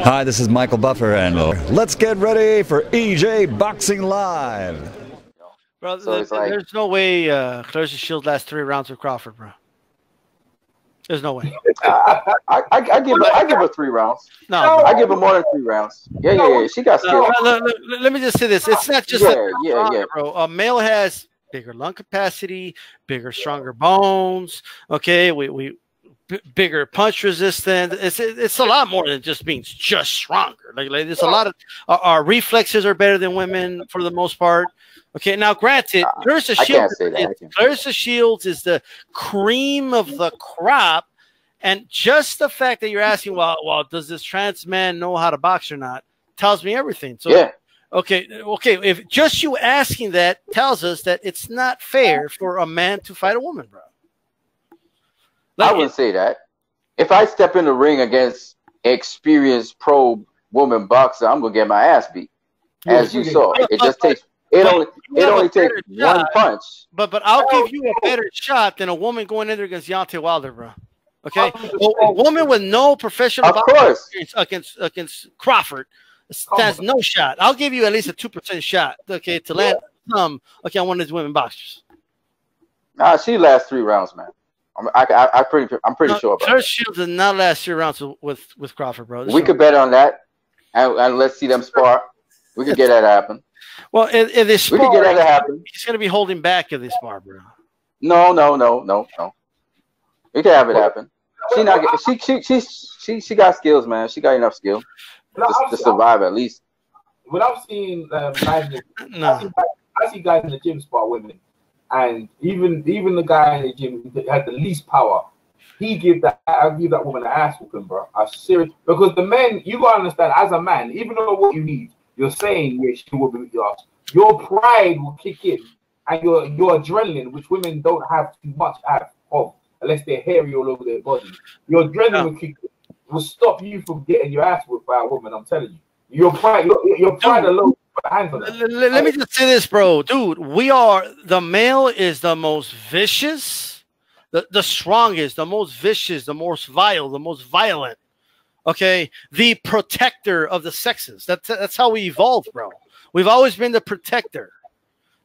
Hi, this is Michael Buffer, and let's get ready for EJ Boxing Live. Bro, so there's no way Claressa Shields lasts 3 rounds with Crawford, bro. There's no way. I give her 3 rounds. No, I give her more than 3 rounds. Yeah. She got skill. Let me just say this: it's not just bro. A male has bigger lung capacity, bigger, stronger bones. Okay, bigger punch resistance. It's a lot more than just being just stronger. Like there's a lot of our reflexes are better than women for the most part. Okay, now granted, Claressa Shields is the cream of the crop, and just the fact that you're asking, well, does this trans man know how to box or not, tells me everything. So yeah. Okay. If just you asking that tells us that it's not fair for a man to fight a woman, bro. I wouldn't say that. If I step in the ring against experienced pro woman boxer, I'm gonna get my ass beat. As you saw, it just takes. It only takes one punch. But I'll give you a better shot than a woman going in there against Deontay Wilder, bro. Okay, a woman with no professional boxing experience against Crawford stands no shot. I'll give you at least a 2% shot. Okay, to land some. Okay, on one of these women boxers. Nah, she lasts 3 rounds, man. I'm pretty sure about Claressa Shields did not last 3 rounds with Crawford, bro. We could bet on that, and let's see them spar. We could get that to happen. Well, if they spar, we could get that to happen. He's going to be holding back if they spar, bro. No. We can have it happen. She got skills, man. She got enough skill to survive at least. When I've seen guys, I see guys in the gym spar women. And even the guy in the gym that had the least power, I give that woman an ass whooping, bro. I'm serious, because the men, you gotta understand, as a man, even though what you need, you're saying yes, she will beat your ass. Your pride will kick in, and your adrenaline, which women don't have too much of, unless they're hairy all over their body. Your adrenaline will kick in, will stop you from getting your ass whooped by a woman. I'm telling you, your pride alone. Let me just say this, bro. Dude, the male is the most vicious, the strongest, the most vicious, the most vile, the most violent. Okay? The protector of the sexes. That's how we evolved, bro. We've always been the protector.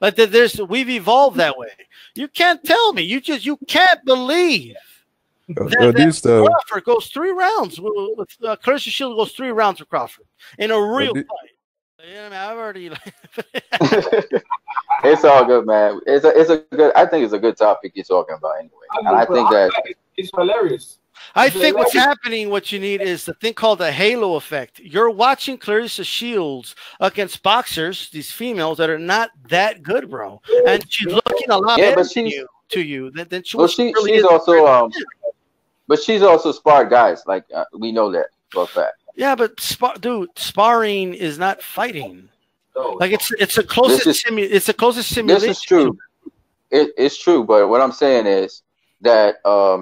Like we've evolved that way. You can't tell me. You can't believe that Crawford goes 3 rounds with Claressa Shields goes 3 rounds with Crawford in a real fight. Yeah, man, I've already. It's all good, man. It's a good. I think it's a good topic you're talking about anyway, and I think that it's hilarious. I think what's happening, what you need is the thing called the halo effect. You're watching Claressa Shields against boxers, these females that are not that good, bro, and she's looking a lot better to you than she was. She's also but she's also sparred guys. Like we know that for a fact. Yeah, but sparring is not fighting. Like it's the closest simulation. This is true. It's true, but what I'm saying is that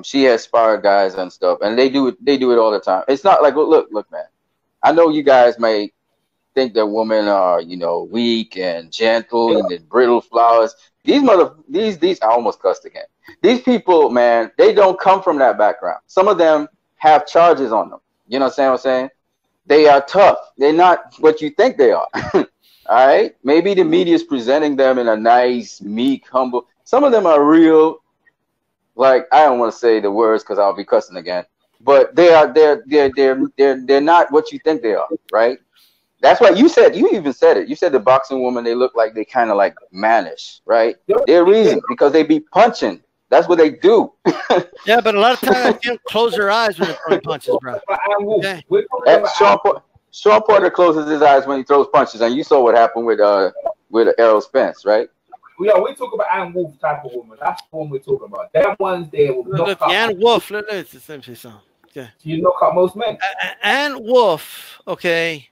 she has sparred guys and stuff, and they do it all the time. It's not like look, man. I know you guys may think that women are weak and gentle and brittle flowers. These I almost cussed again. These people, man, they don't come from that background. Some of them have charges on them. You know what I'm saying? They are tough. They're not what you think they are. All right? Maybe the media is presenting them in a nice, meek, humble. Some of them are real, like, I don't want to say the words because I'll be cussing again. But they're not what you think they are, right? That's why you even said it. You said the boxing woman, they look like they kind of like mannish, right? Their reason, because they be punching. That's what they do. Yeah, but a lot of times I can't close their eyes when they're throwing punches, bro. Okay. Sean Porter closes his eyes when he throws punches, and you saw what happened with Errol Spence, right? Yeah, we talk about Ann Wolf type of woman. That's the one we're talking about. That one's there. Look, Ann Wolf. Let's say something. Yeah. You knock out most men. Ann Wolf, okay,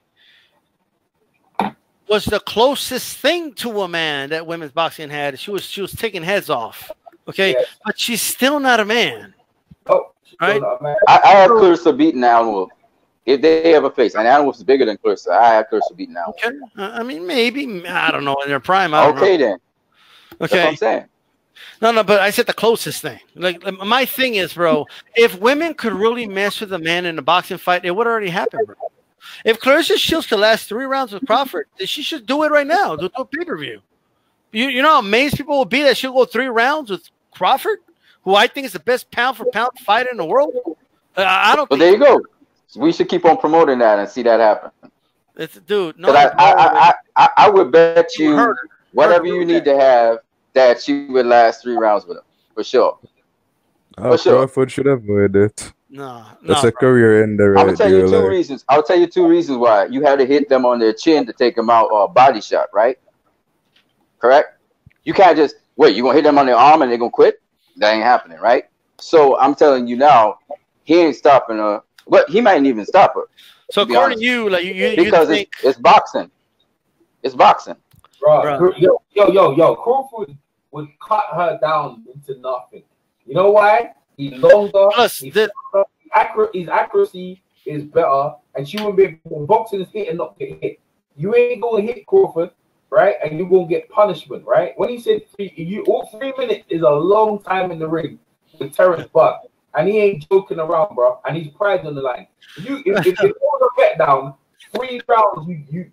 was the closest thing to a man that women's boxing had. She was taking heads off. Okay, yes. But she's still not a man. Oh, right? I have Claressa beating Ann Wolf. If they ever face, and Ann Wolf's bigger than Claressa, I have Claressa beating Ann Wolf. Okay, I mean maybe, I don't know, in their prime. I don't know. Then. Okay, that's what I'm saying. No, but I said the closest thing. Like my thing is, bro, if women could really mess with a man in a boxing fight, it would already happen, bro. If Claressa Shields could last 3 rounds with Crawford, then she should do it right now. Do a pay-per-view. You know how amazed people will be that she'll go 3 rounds with Crawford, who I think is the best pound-for-pound fighter in the world? I don't think. Well, there you go. We should keep on promoting that and see that happen. Dude, no. I would bet you whatever you need to have that she would last 3 rounds with him, for sure. Crawford should avoid it. No, that's a career ender. I'll tell you 2 reasons. I'll tell you 2 reasons why. You had to hit them on their chin to take them out, or a body shot, right? Correct? You can't just wait. You're gonna hit them on their arm and they're gonna quit? That ain't happening, right? So I'm telling you now, he ain't stopping her. But he might even stop her. So according to you, like because think... it's boxing. It's boxing. Bro. Yo, Crawford would cut her down into nothing. You know why? He's longer. Plus, his accuracy is better, and she wouldn't be able to boxing is hit and not get hit. You ain't gonna hit Crawford, right? And you're gonna get punishment, right? When he said 3 minutes is a long time in the ring with Terence Bud, and he ain't joking around, bro. And he's pride on the line. If you hold a bet down 3 rounds, you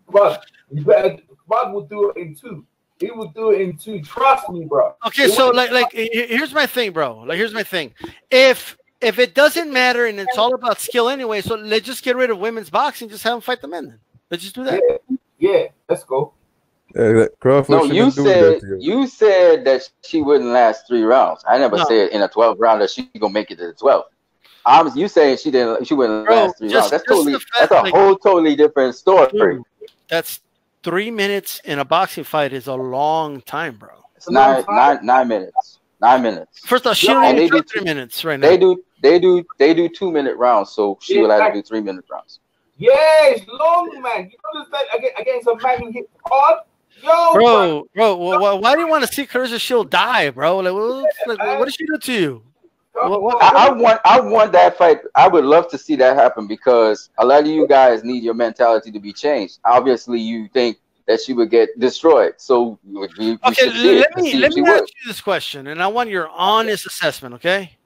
better. Bud will do it in 2. He would do it in 2. Trust me, bro. Okay, so like here's my thing, bro. Like here's my thing. If it doesn't matter and it's all about skill anyway, so let's just get rid of women's boxing. Just have them fight the men. Then let's just do that. Yeah, let's go. Crawford no, you said that she wouldn't last 3 rounds. I never said in a 12th round that she gonna make it to the 12th. You saying she wouldn't last 3 rounds. That's a whole totally different story. Dude, that's 3 minutes in a boxing fight is a long time, bro. It's 9 minutes. 9 minutes. First of all, she only do 3 minutes right now. They do 2-minute rounds, so she will have to do 3-minute rounds. Yeah, it's long, man. You understand? Against a man who hit hard. Yo, bro, why do you want to see Claressa Shields die, bro? What did she do to you? I want that fight. I would love to see that happen because a lot of you guys need your mentality to be changed. Obviously, you think that she would get destroyed. So let me ask you this question, and I want your honest assessment. Okay?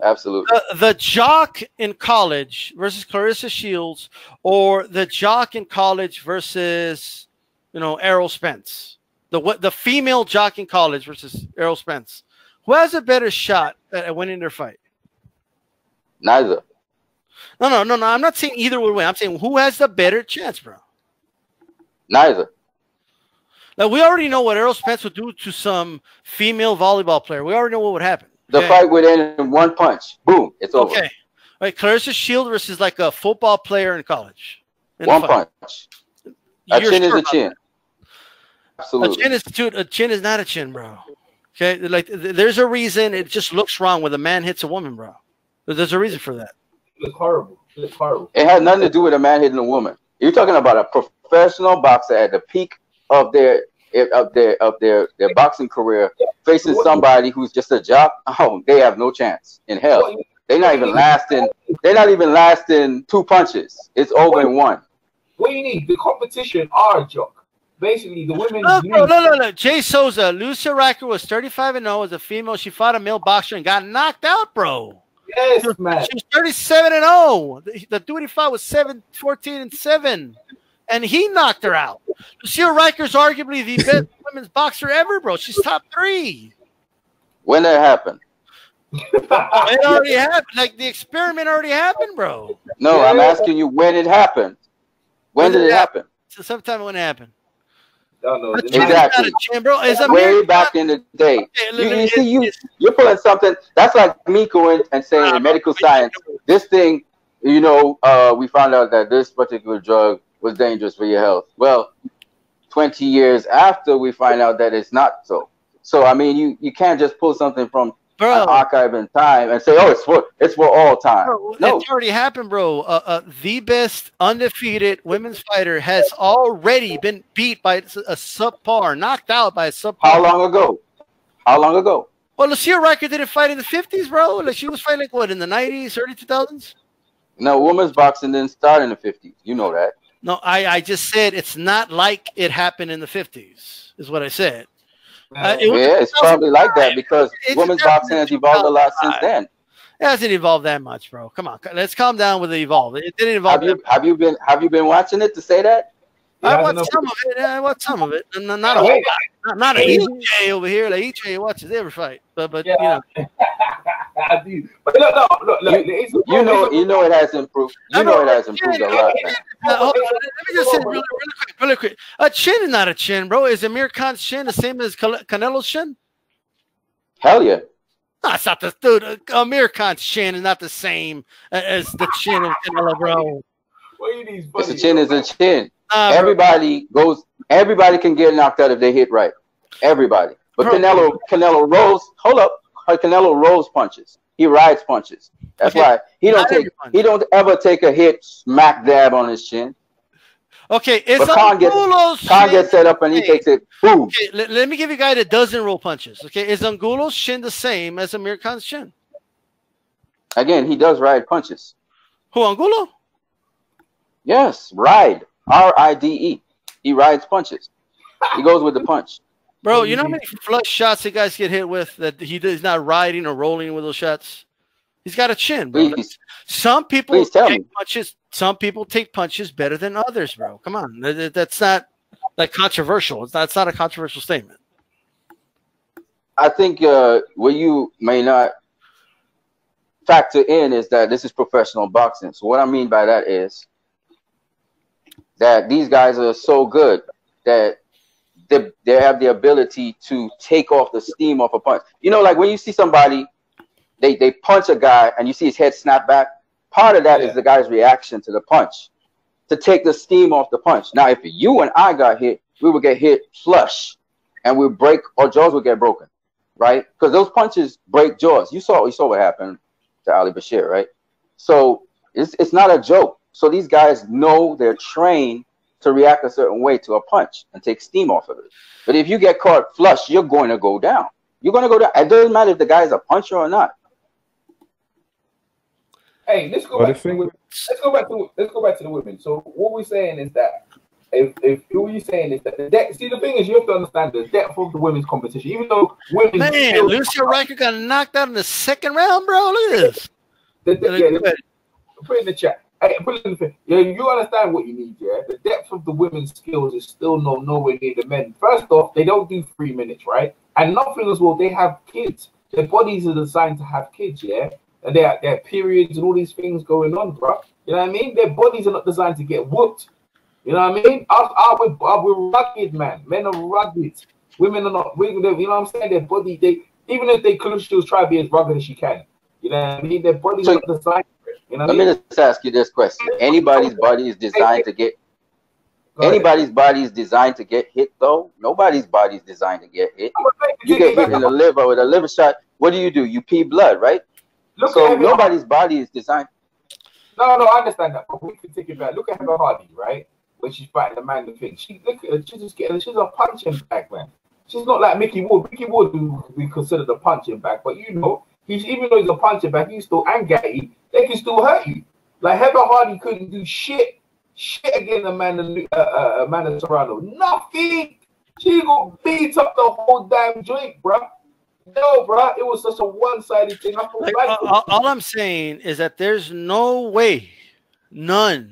Absolutely. The jock in college versus Claressa Shields, or the jock in college versus Errol Spence. The female jock in college versus Errol Spence. Who has a better shot at winning their fight? Neither. No. I'm not saying either would win. I'm saying who has the better chance, bro? Neither. Like we already know what Errol Spence would do to some female volleyball player. We already know what would happen. The fight would end in 1 punch. Boom. It's over. Okay. Right. Claressa Shields versus like a football player in college. 1 punch. A chin is a chin. Absolutely. A chin is not a chin, bro. Okay, like there's a reason it just looks wrong when a man hits a woman, bro. There's a reason for that. It's horrible. It's horrible. It has nothing to do with a man hitting a woman. You're talking about a professional boxer at the peak of their boxing career facing somebody who's just a jock. Oh, they have no chance in hell. They're not even lasting 2 punches. It's over in 1. What you need? The competition are a joke. Basically, the women. No. Jay Souza, Lucia Racker was 35-0 as a female. She fought a male boxer and got knocked out, bro. Yes, man. She was 37-0. The dude he fought was 14-7, and he knocked her out. Lucia Racker's arguably the best women's boxer ever, bro. She's top 3. When that happened? It already happened. Like the experiment already happened, bro. No, I'm asking you when it happened. When did it happen? So sometime when it happened. No, exactly. Bro. Way back in the day. You're pulling something. That's like me going and saying in medical science, this thing, we found out that this particular drug was dangerous for your health. Well, 20 years after we find out that it's not so. So, I mean, you can't just pull something from an archive in time and say, oh, it's for all time. Bro, no. It's already happened, bro. The best undefeated women's fighter has already been beat by a subpar, knocked out by a subpar. How long ago? Well, Lucia Racker didn't fight in the 50s, bro. Like she was fighting in the 90s, early 2000s? No, women's boxing didn't start in the 50s. You know that. No, I just said it's not like it happened in the 50s, is what I said. It's probably like that because women's boxing has evolved a lot since then. It hasn't evolved that much, bro. Come on, let's calm down with the evolve. It didn't evolve. Have you been watching it to say that? I watched some of it. I watched some of it. Not a whole lot. Not a EJ over here. Like EJ watches every fight. But yeah. you know. I do. But look. You know it has improved. You know it has improved a lot. Let me just say really quick. A chin is not a chin, bro. Is Amir Khan's chin the same as Canelo's chin? Hell yeah. No, it's not the dude. Amir Khan's chin is not the same as the chin of Canelo, bro. It's a chin is a chin. Everybody can get knocked out if they hit right. Everybody. But Canelo rolls. Hold up. Canelo rolls punches. He rides punches. That's why he don't ever take a hit smack dab on his chin. Okay, it's Khan gets set up and he takes it. Boom. Okay, let me give you a guy that doesn't roll punches. Okay, is Angulo's chin the same as Amir Khan's chin? Again, he does ride punches. Who, Angulo? Yes, ride. R-I-D-E. He rides punches. He goes with the punch. Bro, you know how many flush shots the guys get hit with that he's not riding or rolling with those shots? He's got a chin, bro. Some people take punches. Some people take punches better than others, bro. Come on, that's not like controversial. It's not a controversial statement. I think what you may not factor in is that this is professional boxing. So what I mean by that is that these guys are so good that they have the ability to take off the steam off a punch. You know, like when you see somebody, they punch a guy and you see his head snap back. Part of that is the guy's reaction to the punch, to take the steam off the punch. Now, if you and I got hit, we would get hit flush, and we break, our jaws would get broken, right? Because those punches break jaws. You saw what happened to Ali Bashir, right? So it's not a joke. So these guys know, they're trained to react a certain way to a punch and take steam off of it. But if you get caught flush, you're going to go down. You're going to go down. It doesn't matter if the guy's a puncher or not. Hey, let's go back to the women. So what we're saying is that if what you're saying is that the thing is, you have to understand the depth of the women's competition. Even though women, man, Lucia Riker got knocked out in the second round, bro. Look at this. Put it in the chat. Hey, put it in the you understand what you need, yeah? The depth of the women's skills is still nowhere near the men. First off, they don't do 3 minutes, right? And nothing as well, they have kids. Their bodies are designed to have kids, yeah? And they have periods and all these things going on, bro. You know what I mean? Their bodies are not designed to get whooped. You know what I mean? We're rugged, man. Men are rugged. Women are not. You know what I'm saying? Their body, even if they could still try to be as rugged as she can. You know what I mean? Their bodies are not designed for it. You know what I mean? Let me just ask you this question: anybody's body is designed to get. Anybody's body is designed to get hit, though. Nobody's body is designed to get hit. You get hit in the liver with a liver shot. What do? You pee blood, right? So nobody's body is designed. No, I understand that, but we can take it back. Look at her body, right? When she's fighting the man, the thing. She's a punching bag, man. She's not like Mickey Ward. Mickey Ward would be considered a punching bag, but you know, even though he's a punching bag, he's still Gatty. They can still hurt you. Like Heather Hardy couldn't do shit against Amanda Serrano. Nothing. She got beat up the whole damn joint, bro. No, bro, it was such a one-sided thing. All I'm saying is that there's no way that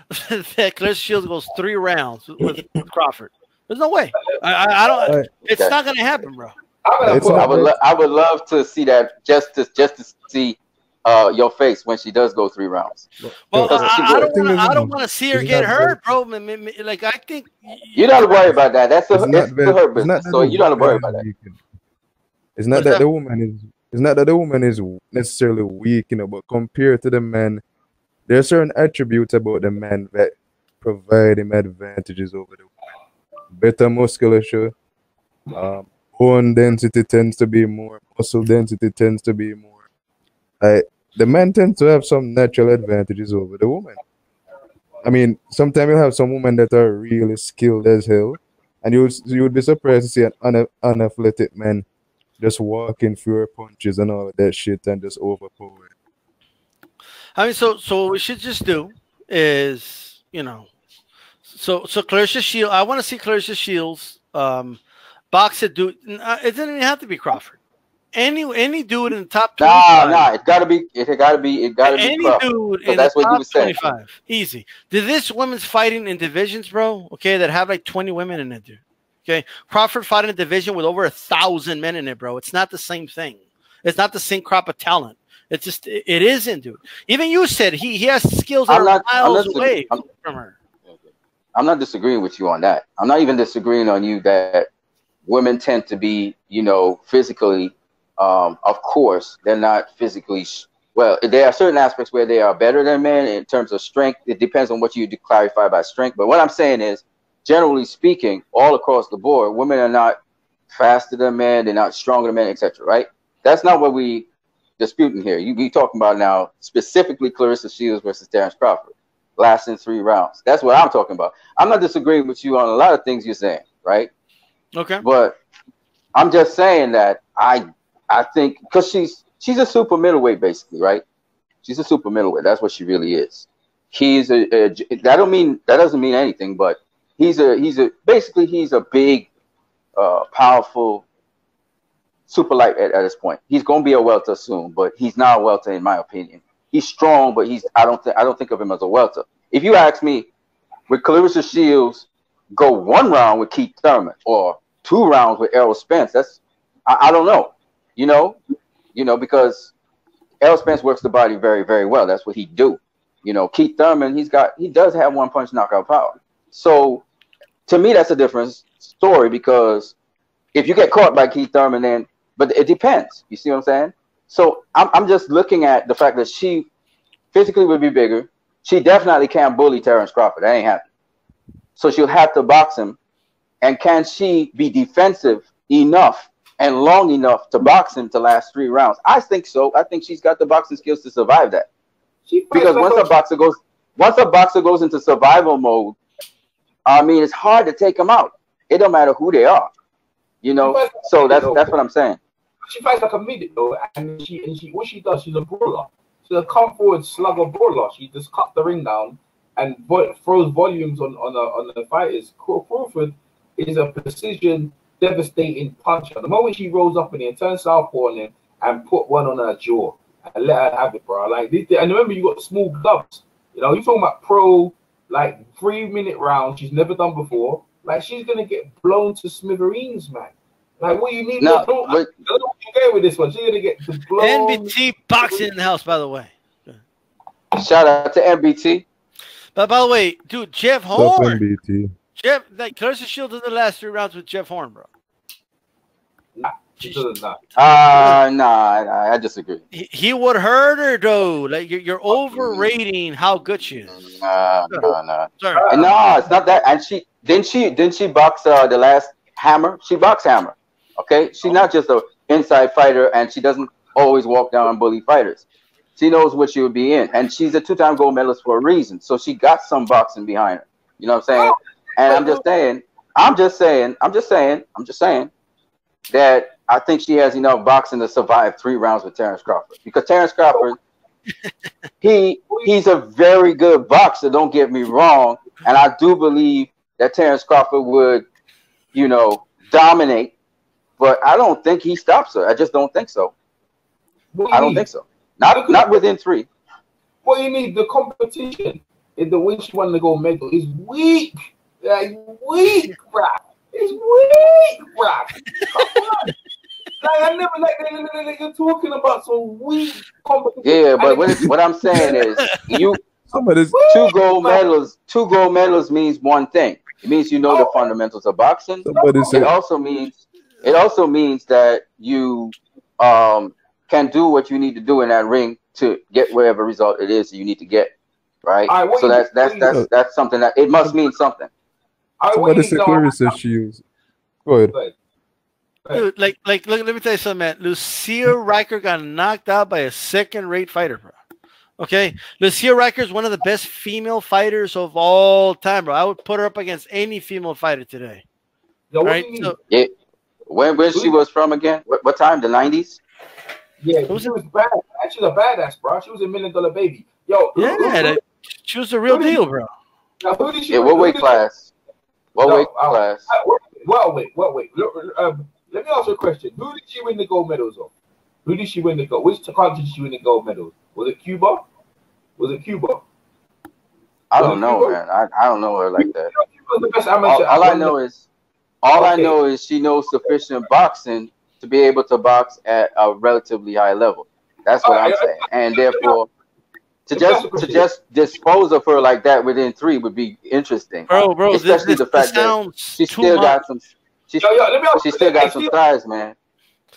Claressa Shields goes 3 rounds with Crawford. There's no way. I don't. It's not gonna happen, bro. I would love to see that just to see your face when she does go 3 rounds. Well, I don't want to see her get hurt, bro. Like I think you don't worry about that. That's her business. So you don't worry about that. It's not that the woman is necessarily weak, you know, but compared to the men, there are certain attributes about the men that provide him advantages over the woman. Better musculature, bone density tends to be more, muscle density tends to be more. The men tend to have some natural advantages over the woman. I mean, sometimes you have some women that are really skilled as hell, and you would be surprised to see an unathletic man just walking through her punches and all of that shit and just overpower. I mean, so what we should just do is, you know, so Claressa Shields. I want to see Claressa Shields box it. It doesn't even have to be Crawford. any dude in the top 25. Nah, it gotta be Any Crawford, dude in that's the what you top were saying. 25. Easy. Did this women's fighting in divisions, bro? Okay, that have like 20 women in it, dude. Okay. Crawford fought in a division with over 1,000 men in it, bro. It's not the same thing. It's not the same crop of talent. It's just it isn't, dude. Even you said he has skills that are miles away from her. I'm not disagreeing with you on that. I'm not even disagreeing on you that women tend to be, you know, physically, of course, they're not physically, well, there are certain aspects where they are better than men in terms of strength. It depends on what you clarify by strength. But what I'm saying is, generally speaking, all across the board, women are not faster than men, they're not stronger than men, etc. Right? That's not what we disputing here. We talking about now specifically Claressa Shields versus Terence Crawford, lasting 3 rounds. That's what I'm talking about. I'm not disagreeing with you on a lot of things you're saying, right? Okay. But I'm just saying that I think because she's a super middleweight basically, right? She's a super middleweight. That's what she really is. He's that doesn't mean anything, but he's a big, powerful super light at this point. He's gonna be a welter soon, but he's not a welter in my opinion. He's strong, but I don't think of him as a welter. If you ask me, would Claressa Shields go 1 round with Keith Thurman or 2 rounds with Errol Spence? I don't know. You know, because Errol Spence works the body very, very well. That's what he do. You know, Keith Thurman, he does have 1-punch knockout power. So to me, that's a different story because if you get caught by Keith Thurman, then, but it depends. You see what I'm saying? So I'm just looking at the fact that she physically would be bigger. She definitely can't bully Terence Crawford. That ain't happening. So she'll have to box him. And can she be defensive enough and long enough to box him to last 3 rounds? I think so. I think she's got the boxing skills to survive that. Because once a boxer goes into survival mode, I mean, it's hard to take them out. It don't matter who they are, you know. So that's what I'm saying. She fights like a midget though, and what she does, she's a brawler. She's a come forward slugger brawler. She just cuts the ring down and throws volumes on the fighters. Crawford is a precision, devastating puncher. The moment she rolls up in there, turns southpaw on him, and put one on her jaw and let her have it, bro. Like this, and remember, you got small gloves. You know, you're talking about pro, like 3-minute rounds she's never done before. Like she's gonna get blown to smithereens, man. Like what you need? I don't know what you get with this one. She's gonna get blown. NBT boxing in the house, by the way. Shout out to NBT. But by the way, dude, Jeff Horn. NBT. Jeff, like Claressa Shields in the last 3 rounds with Jeff Horn, bro. Nah, she does not. Nah, I disagree. He would hurt her though. Like you're overrating how good she is. Nah. Sorry. No, it's not that. And she didn't box the last Hammer? She boxed Hammer. Okay, she's not just an inside fighter, and she doesn't always walk down and bully fighters. She knows what she would be in, and she's a 2-time gold medalist for a reason. So she got some boxing behind her. You know what I'm saying? And I'm just saying that I think she has enough boxing to survive 3 rounds with Terence Crawford. Because Terence Crawford, he's a very good boxer, don't get me wrong. And I do believe that Terence Crawford would, you know, dominate. But I don't think he stops her. I just don't think so. I don't think so. Not within 3. What you need, the competition in the way she won the gold medal is weak. Like weak, bruh. It's weak, bruh. Come on. Like I never like you're talking about some weak competition. Yeah, but what I'm saying is you two gold medals means one thing. It means you know the fundamentals of boxing. It also means that you can do what you need to do in that ring to get whatever result it is you need to get. Right? So that's something that it must mean something. Somebody said Claressa Shields. Go ahead. Dude, like, look, let me tell you something, man. Lucia Riker got knocked out by a second-rate fighter, bro. Okay, Lucia Riker is one of the best female fighters of all time, bro. I would put her up against any female fighter today. Right? So, yeah. Where she was from again? What time? The 90s? Yeah, she was bad. She's a badass, bro. She was a $1 million baby. Yo, she was the real deal, bro. Now, who did she? Yeah, what weight class? What weight class? Wait. Let me ask you a question. Who did she win the gold medals of? Who did she win the gold? Which country did she win the gold medal? Was it Cuba? Was it Cuba? I don't know, man. I don't know her like that. All I know is she knows sufficient boxing to be able to box at a relatively high level. That's what I'm saying. And therefore, to just dispose of her like that within 3 would be interesting. Bro, especially the fact that she still got some. She still got some thighs, man.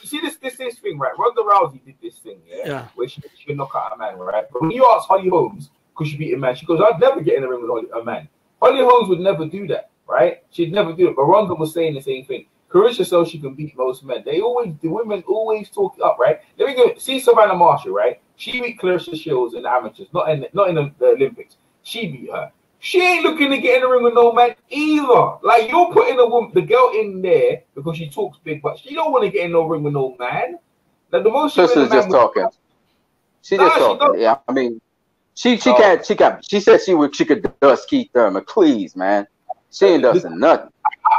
You see this thing, right? Ronda Rousey did this thing, yeah? Where she could knock out a man, right? But when you ask Holly Holmes, could she beat a man? She goes, I'd never get in the ring with a man. Holly Holmes would never do that, right? She'd never do it. But Ronda was saying the same thing. Claressa says she can beat most men. The women always talk it up, right? Let me go see Savannah Marshall, right? She beat Claressa Shields in the amateurs, not in the Olympics. She beat her. She ain't looking to get in the ring with no man either. Like, you're putting the girl in there because she talks big, but she don't want to get in no ring with no man. Like, the most she's just talking. She's just talking. Yeah, I mean, she said she could dust Keith Thurman. Please, man, she ain't dusting nothing.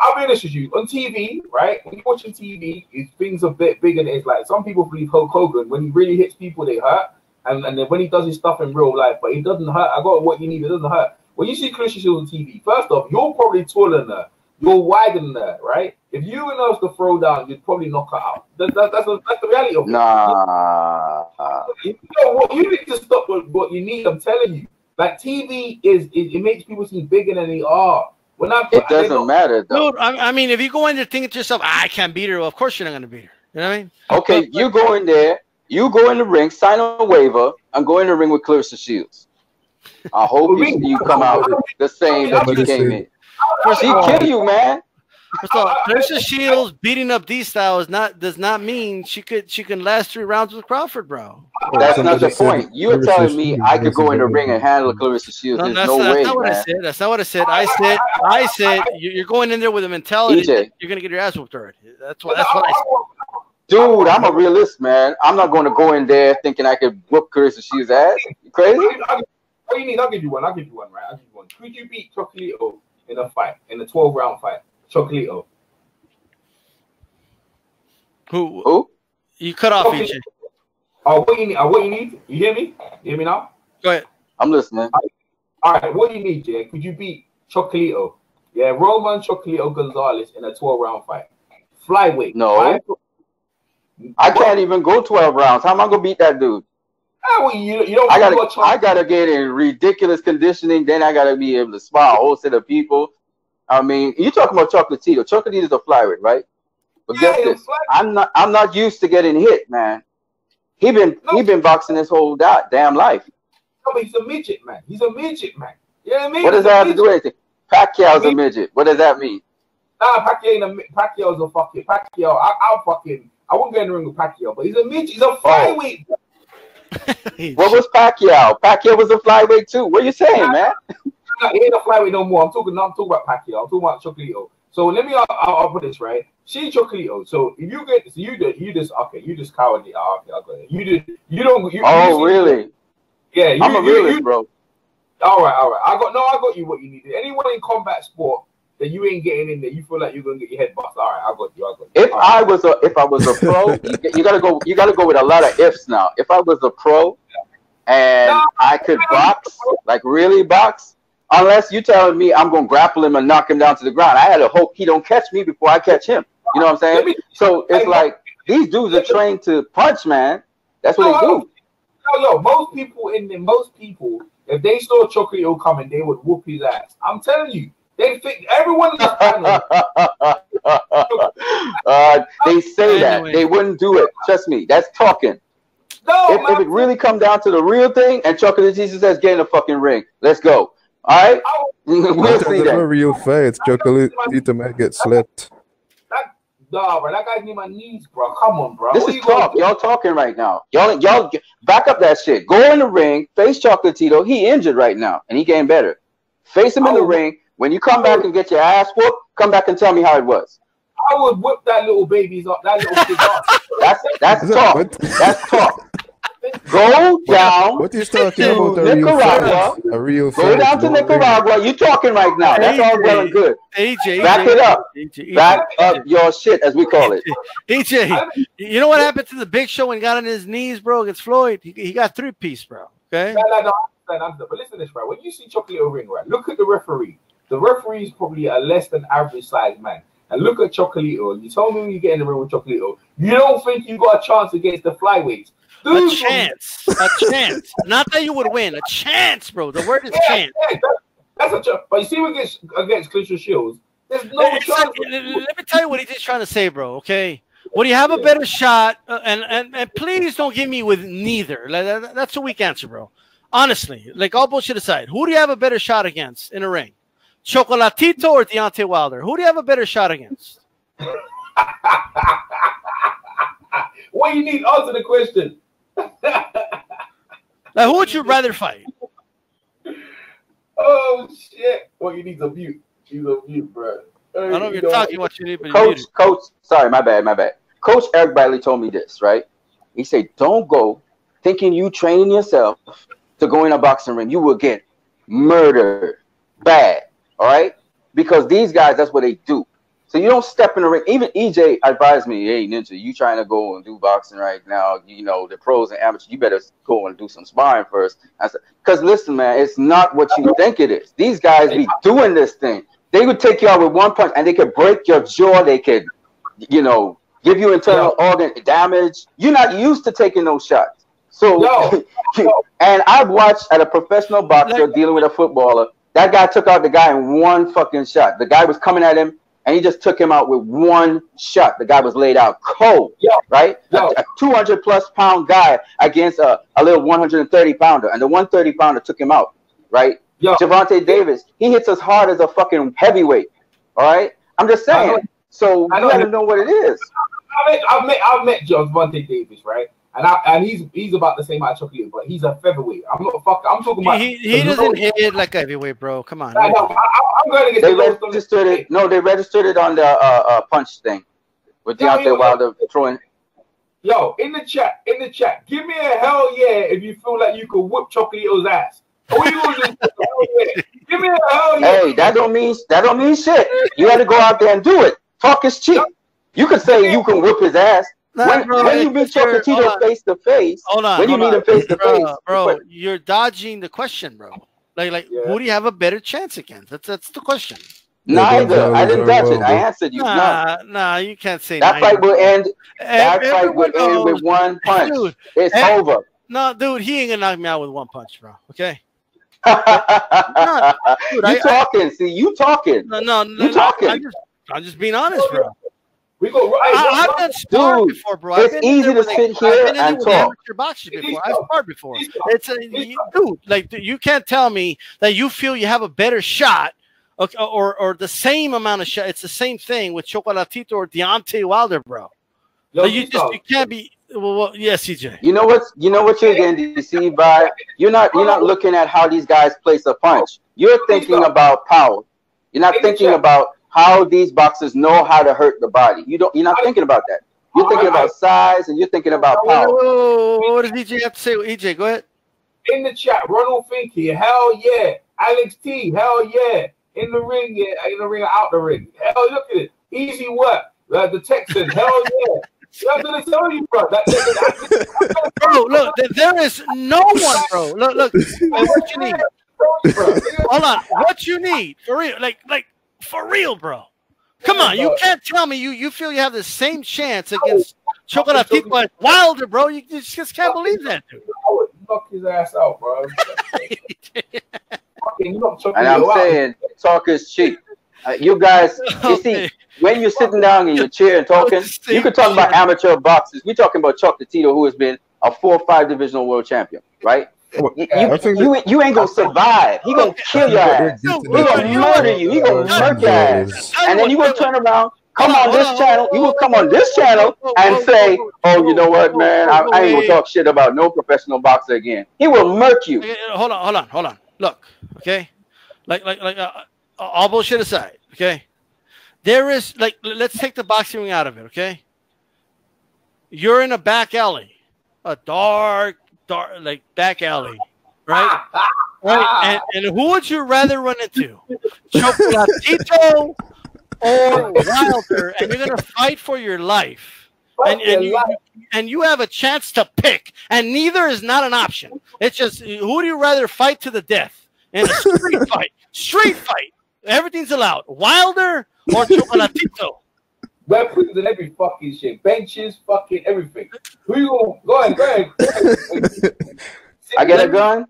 I'll be honest with you. On TV, right? When you're watching TV, things are a bit bigger than it's like. Some people believe Hulk Hogan, when he really hits people, they hurt. And then when he does his stuff in real life, but it doesn't hurt. I got what you need. It doesn't hurt. When you see Claressa Shields on TV, first off, you're probably taller than her. You're wider than her, right? If you and her was to throw down, you'd probably knock her out. That's the reality of it. Nah. You need to stop with what you need. I'm telling you. Like, TV it makes people seem bigger than they are. It doesn't matter, though. Dude, I mean, if you go in there thinking to yourself, I can't beat her, well, of course you're not going to beat her. You know what I mean? Okay, you go in there, you go in the ring, sign a waiver, and go in the ring with Claressa Shields. I hope you come out the same that you came in. She kill you, man. First of all, Claressa Shields beating up D-Style does not mean she can last 3 rounds with Crawford, bro. That's not the point. You're telling me I could go in the ring and handle Claressa Shields. There's no way, not what man. I said. That's not what I said. I said you're going in there with a mentality that you're gonna get your ass whooped already. That's what I said. Dude, I'm a realist, man. I'm not going to go in there thinking I could whoop Claressa Shields' ass. You crazy? What you need? I'll give you one. Right? I'll give you one. Could you beat Chocolito in a fight, in a 12-round fight? Chocolito. Who? You cut off each. What you need? You hear me? You hear me now? Go ahead. I'm listening. All right. What do you need, Jay? Could you beat Chocolito? Yeah, Roman Chocolito Gonzalez in a 12-round fight. Flyweight. No. I can't even go 12 rounds. How am I gonna beat that dude? I gotta get in ridiculous conditioning. Then I gotta be able to spar a whole set of people. I mean, you're talking about Chocolatito. Chocolatito's a flyweight, right? But guess this. I'm not used to getting hit, man. He been boxing his whole damn life. No, but he's a midget, man. He's a midget, man. You know what I mean? What does that have to do with anything? Pacquiao's a midget. What does that mean? Nah, Pacquiao's a fucking Pacquiao. I wouldn't get in the ring with Pacquiao, but he's a midget. He's a flyweight. What was Pacquiao? Pacquiao was a flyweight too. What are you saying, man? He ain't a flyweight no more. I'm talking about Pacquiao. I'm talking about Chocolito. So let me. I'll put this right. She's Chocolito. So if you get, you just cowardly. Okay, I'll go ahead. Really? Yeah, I'm a realist, bro. All right. I got you what you needed. Anyone in combat sport that you ain't getting in there, you feel like you're gonna get your head bust. All right, I got you. If I was a pro, you gotta go with a lot of ifs now. If I was a pro and I could box, like really box, unless you telling me I'm gonna grapple him and knock him down to the ground, I had to hope he don't catch me before I catch him. You know what I'm saying? So it's like these dudes are trained to punch, man. That's what they do. Most people, if they saw Chocolito coming, they would whoop his ass. I'm telling you. Everyone. They say that they wouldn't do it. Trust me, that's talking. No, if it really come down to the real thing, and Chocolate Jesus says, "Get in the fucking ring, let's go." All right, we'll see that. Real fights, Chocolate might get slept. Bro, that guy's in my knees, bro. Come on, bro. This is talk. Y'all talking right now. Y'all back up that shit. Go in the ring, face Chocolatito. He injured right now, and he getting better. Face him in the ring. When you come back and get your ass whooped, come back and tell me how it was. I would whip that little baby's up, that little kid's up. That's talk. That's talk. Go down. What he's talking about a real Go down to Nicaragua. You talking right now. That's all well and good. Back it up. Back up your shit, as we call it. EJ, you know what happened to the Big Show when he got on his knees, bro, against Floyd? He got 3-piece, bro. Okay? No. But listen to this, right? When you see Chocolate ring, right, look at the referee. The referee is probably a less than average size man. And look at Chocolito. You told me when you get in the ring with Chocolito, you don't think you got a chance against the flyweights. Dude, a chance. Not that you would win. A chance, bro. The word is chance. That's a chance. But you see, against Claressa Shields, there's no chance. Like, let me tell you what he's just trying to say, bro. Okay. Would you have a better shot? And please don't give me with neither. That's a weak answer, bro. Honestly, like all bullshit aside, who do you have a better shot against in a ring? Chocolatito or Deontay Wilder? Who do you have a better shot against? What you need? Answer the question. Like, who would you rather fight? Oh shit! Well, you need a mute. He's a mute, bro. I don't know if you're talking what you need, but Coach. Sorry, my bad. Coach Eric Bailey told me this, right? He said, "Don't go thinking you training yourself to go in a boxing ring. You will get murdered bad, all right? Because these guys, that's what they do. So you don't step in the ring. Even EJ advised me, hey, Ninja, you trying to go and do boxing right now. You know, the pros and amateurs, you better go and do some sparring first. I said, because listen, man, it's not what you think it is. These guys be doing this thing. They would take you out with one punch and they could break your jaw. They could, you know, give you internal organ damage. You're not used to taking those shots. So, and I've watched at a professional boxer dealing with a footballer. That guy took out the guy in one fucking shot. The guy was coming at him, and he just took him out with one shot. The guy was laid out cold, right? A 200+ pound guy against a little 130 pounder, and the 130 pounder took him out, right? Gervonta Davis, he hits as hard as a fucking heavyweight, all right? I'm just saying. So you gotta know what it is. I've met Gervonta Davis, right? And he's about the same height Chocolate, but he's a featherweight. I'm talking about he doesn't hit like a heavyweight, bro. Come on. I'm going to get they registered it. No, they registered it on the punch thing with Deontay Wilder throwing. Yo, in the chat, give me a hell yeah if you feel like you could whoop Chocolato's ass. What you gonna do? Give me a hell yeah. Hey, that don't mean shit. You had to go out there and do it. Talk is cheap. You could say you can whip his ass. When you meet Chocolatito face to face, when you meet him face to face, bro, you're dodging the question, bro. Like, who do you have a better chance against? That's the question. Neither. I didn't dodge it. I answered you. Nah, you can't say that. Fight will end. That fight will end with one punch. Dude, it's over. No, dude, he ain't gonna knock me out with one punch, bro. Okay. You talking? See, you talking? No, you talking? I'm just being honest, bro. I've done sparred before, bro. It's easy to sit here and talk. Before. I've sparred before. Dude, like you can't tell me that you feel you have a better shot, or the same amount of shot. It's the same thing with Chocolatito or Deontay Wilder, bro. Like you can't be. Well, yes, CJ. You know what you're getting deceived by? You're not looking at how these guys place a punch. You're thinking about power. You're not thinking about how these boxers know how to hurt the body. You're not thinking about that. You're thinking about size and you're thinking about power. What does EJ have to say? EJ, go ahead. In the chat, Ronald Finky, hell yeah. Alex T, hell yeah. In the ring, yeah. In the ring or out the ring. Hell, look at it. Easy work. The Texans, hell yeah. I'm gonna tell you, bro. Bro, look, there is no one, bro. Look. What you need? Hold on. What you need for real? Like for real, bro. Come on, you can't tell me you feel you have the same chance against Chocolatito and Wilder, bro. You just can't believe that, dude. I would knock his ass out, bro. And I'm saying, talk is cheap. You guys, you see, when you're sitting down in your chair and talking, you could talk about amateur boxers. We're talking about Chocolatito, who has been a 4 or 5 divisional world champion, right? You ain't gonna survive. He gonna kill your ass. He gonna murder you. He gonna murder your ass. And then you gonna turn around, come on this channel. You will come on this channel and say, "Oh, you know what, man? I ain't gonna talk shit about no professional boxer again." He will murk you. Hold on. Look, okay, like all bullshit aside, okay. There is let's take the boxing ring out of it, okay. You're in a back alley, a dark like back alley, right? Right. And who would you rather run into, Chocolatito or Wilder? And you're gonna fight for your life, and you have a chance to pick, and neither is not an option. It's just who do you rather fight to the death in a street fight? Street fight. Everything's allowed. Wilder or Chocolatito? Weapons and every fucking shit. Benches, fucking everything. Who you going? Go ahead. I get a gun?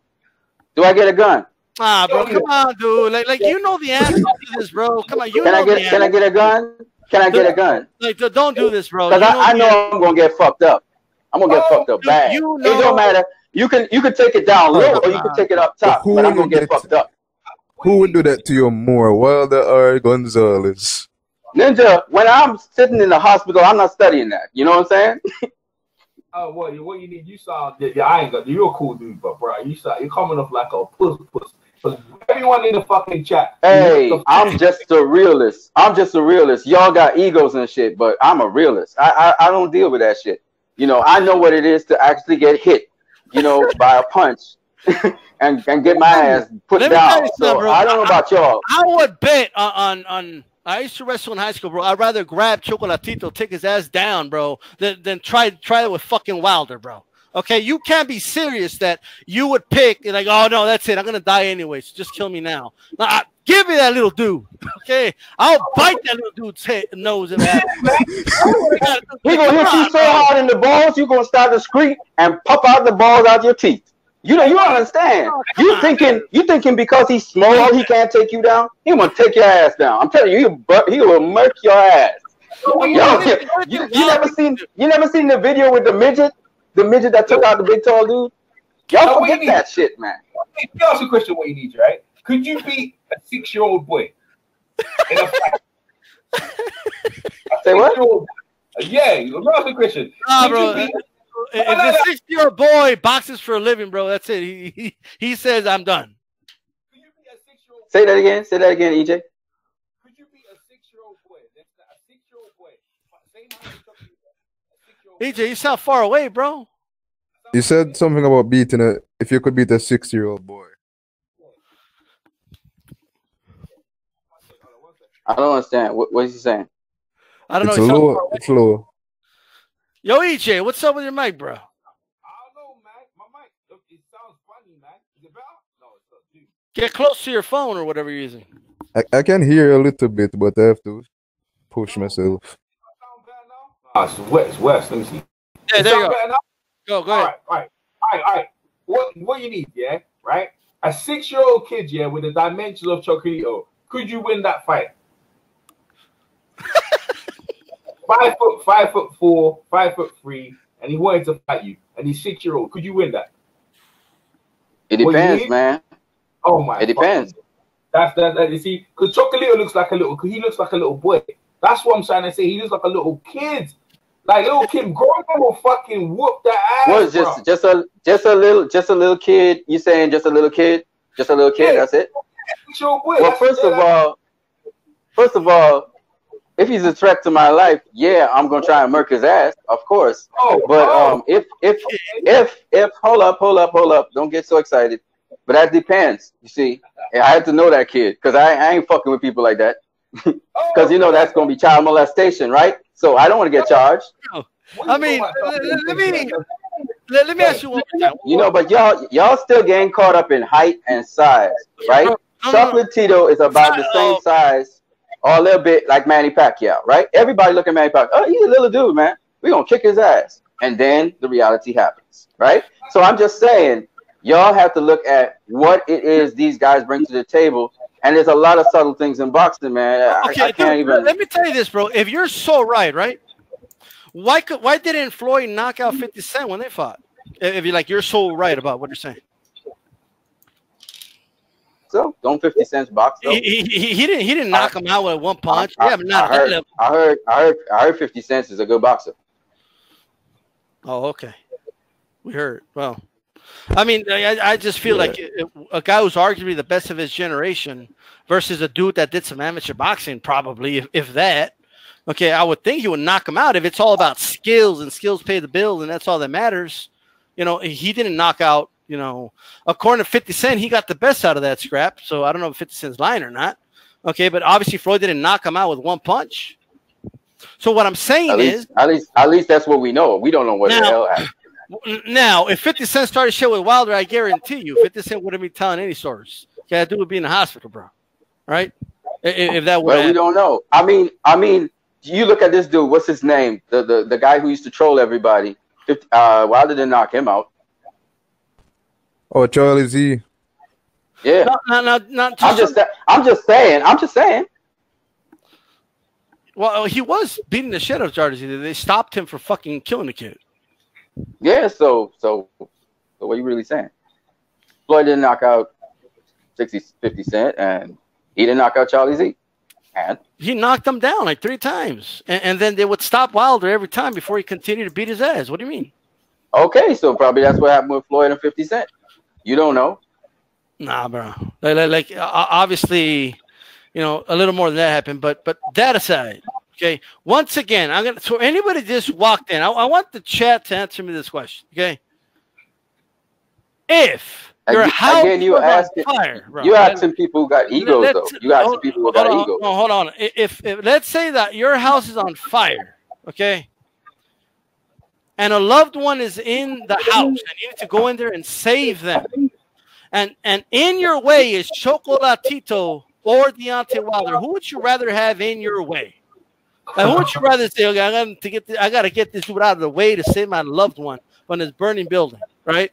Do I get a gun? Ah, bro, come on, dude. Like you know the answer to this, bro. Come on, Can I get a gun? Can I get a gun? Like, don't do this, bro. Because I know I'm gonna get fucked up. I'm gonna get fucked up bad. It don't matter. You can take it down low or you can take it up top, but I'm gonna get fucked up. Who would do that to you more, Wilder or Gonzalez? Ninja, when I'm sitting in the hospital, I'm not studying that. You know what I'm saying? Oh, what you need? You sound, I ain't got. You're a cool dude, but bro, you're coming off like a puss. Everyone in the fucking chat. Hey, I'm just a realist. Y'all got egos and shit, but I'm a realist. I don't deal with that shit. You know, I know what it is to actually get hit, you know, by a punch and get my ass put down. So I don't know about y'all. I would bet on I used to wrestle in high school, bro. I'd rather grab Chocolatito, take his ass down, bro, than try it with fucking Wilder, bro. Okay, you can't be serious that you would pick like, oh no, that's it. I'm gonna die anyway, so just kill me now. Give me that little dude. Okay, I'll bite that little dude's nose and ass. He gonna hit you so hard in the balls, you gonna start to scream and pop out the balls out your teeth. You know, you don't understand. You thinking because he's small, he can't take you down? He gonna take your ass down. I'm telling you, he will murk your ass. You never seen the video with the midget that took out the big tall dude? Y'all forget that shit, man. Let me ask you a question. What you need, right? Could you beat a 6-year-old boy in a fight? Say what? Yeah, let me ask you a question. Bro. If a 6-year-old boy boxes for a living, bro, that's it. He says, I'm done. Say that again, EJ. Could you be a 6-year-old boy? A 6-year-old boy. EJ, you sound far away, bro. You said something about if you could beat a 6-year-old boy. I don't understand. What is he saying? I don't know. It's low. Yo, EJ, what's up with your mic, bro? I don't know, man. My mic, it sounds funny, man. Is it better? No, it's not. Dude. Get close to your phone or whatever you're using. I can hear a little bit, but I have to push myself. It's West. Let me see. Yeah, there you go. Go ahead. All right. What you need, yeah, right? A 6-year-old kid, yeah, with the dimensions of Chocolatito. Could you win that fight? 5'4", 5'3", and he wanted to fight you, and he's 6-year-old. Could you win that? It depends, man. Oh my! It depends. That's you see, because Chocolatito looks like a little boy. That's what I'm trying to say. He looks like a little kid. Like little kid, grown man will fucking whoop the ass. What? Just a little kid. You saying just a little kid? Just a little kid. Yeah. That's it. Well, first of all, if he's a threat to my life, yeah, I'm gonna try and murk his ass, of course. If hold up, don't get so excited. But that depends. You see, I had to know that kid because I ain't fucking with people like that. Because you know that's gonna be child molestation, right? So I don't want to get charged. I mean, let me ask you one more time. You know, but y'all still getting caught up in height and size, right? Chocolatito is about the same size, or a little bit like Manny Pacquiao, right? Everybody look at Manny Pacquiao. Oh, he's a little dude, man. We're gonna kick his ass, and then the reality happens, right? So I'm just saying, y'all have to look at what it is these guys bring to the table. And there's a lot of subtle things in boxing, man. Okay, I can't even. Let me tell you this, bro. If you're so right? Why didn't Floyd knock out 50 Cent when they fought? If you're so right about what you're saying. So don't 50 Cent's box though? He didn't knock him out with one punch. I heard 50 Cent is a good boxer. Oh, okay. We heard. Well. I mean, I just feel like a guy who's arguably the best of his generation versus a dude that did some amateur boxing, probably, if that. Okay, I would think he would knock him out if it's all about skills and skills pay the bill and that's all that matters. you know, he didn't knock out, you know, according to 50 Cent, he got the best out of that scrap. So I don't know if 50 Cent's lying or not. Okay, but obviously Floyd didn't knock him out with one punch. So what I'm saying at least that's what we know. We don't know what the hell happened. Now, if 50 Cent started shit with Wilder, I guarantee you 50 Cent wouldn't be telling any stories. Okay, that dude would be in the hospital, bro. Right? If that were, well, we don't know. I mean, you look at this dude. What's his name? The guy who used to troll everybody. Wilder didn't knock him out. Oh, Charlie Z. Yeah. I'm just saying. Well, he was beating the shit out of Charlie Z. They stopped him for fucking killing the kid. Yeah. So what are you really saying? Floyd didn't knock out 50 Cent, and he didn't knock out Charlie Z. And he knocked him down like 3 times, and then they would stop Wilder every time before he continued to beat his ass. What do you mean? Okay, so probably that's what happened with Floyd and 50 Cent. You don't know. Nah, bro. Like obviously, you know, a little more than that happened, but that aside, okay. Once again, so anybody just walked in, I want the chat to answer me this question, okay? If your house was on fire, bro. You asking people who got egos, though. You asking people who got egos. No, hold on. If let's say that your house is on fire, okay, and a loved one is in the house, and you need to go in there and save them, and in your way is Chocolatito or Deontay Wilder, who would you rather have in your way? Like, who would you rather say, okay, I got to get this dude out of the way to save my loved one from this burning building, right?